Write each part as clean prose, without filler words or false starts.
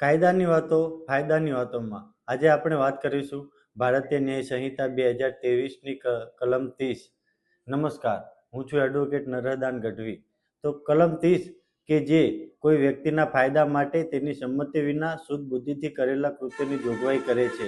કાયદાની વાતો ફાયદાની વાતોમાં આજે આપણે વાત કરીશું ભારતીય ન્યાય સંહિતા 2023ની કલમ 30. નમસ્કાર, હું છું એડવોકેટ નરહદાન ગઢવી. તો કલમ 30 કે જે કોઈ વ્યક્તિના ફાયદા માટે તેની સંમતિ વિના શુદ્ધ બુદ્ધિથી કરેલા કૃત્યની જોગવાઈ કરે છે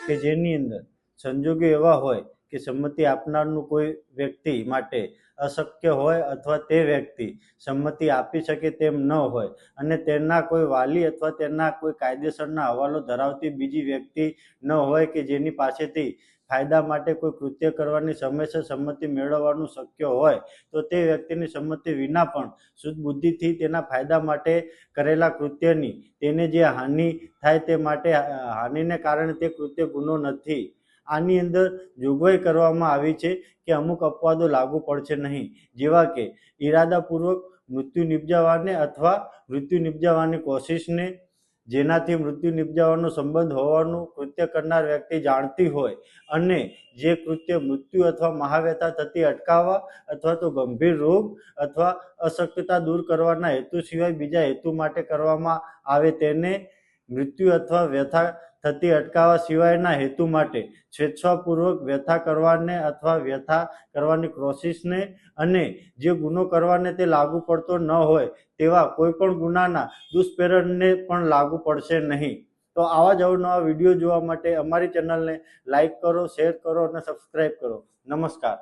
કે જેની અંદર સંજોગો એવા હોય કે સંમતિ આપનારનું કોઈ વ્યક્તિ માટે અશક્ય હોય અથવા તે વ્યક્તિ સંમતિ આપી શકે તેમ ન હોય અને તેના કોઈ વાલી અથવા તેના કોઈ કાયદેસરના હવાલો ધરાવતી બીજી વ્યક્તિ ન હોય કે જેની પાસેથી ફાયદા માટે કોઈ કૃત્ય કરવાની સમયસર સંમતિ મેળવવાનું શક્ય હોય તો તે વ્યક્તિની સંમતિ વિના પણ શુદ્ધ બુદ્ધિથી તેના ફાયદા માટે કરેલા કૃત્યની તેને જે હાનિ થાય તે માટે હાનિને કારણે તે કૃત્ય ગુનો નથી. આની અંદર જોગવાઈ કરવામાં આવી છે કે અમુક અપવાદો લાગુ પડશે નહીં, જેવા કે ઈરાદાપૂર્વક મૃત્યુ નિપજાવવાને અથવા મૃત્યુ નિપજાવવાની કોશિશને, જેનાથી મૃત્યુ નિપજાવવાનો સંબંધ હોવાનું કૃત્ય કરનાર વ્યક્તિ જાણતી હોય અને જે કૃત્ય મૃત્યુ અથવા મહાવ્યથા થતી અટકાવવા અથવા તો ગંભીર રોગ અથવા અશક્યતા દૂર કરવાના હેતુ સિવાય બીજા હેતુ માટે કરવામાં આવે તેને મૃત્યુ અથવા વ્યથા થતી અટકાવવા સિવાયના હેતુ માટે સ્વેચ્છાપૂર્વક વ્યથા કરવાને અથવા વ્યથા કરવાની કોશિશને અને જે ગુનો કરવાને તે લાગુ પડતો ન હોય તેવા કોઈ પણ ગુનાના દુષ્પ્રેરણને પણ લાગુ પડશે નહીં. તો આવા જ અવનવા વિડીયો જોવા માટે અમારી ચેનલને લાઈક કરો, શેર કરો અને સબસ્ક્રાઈબ કરો. નમસ્કાર.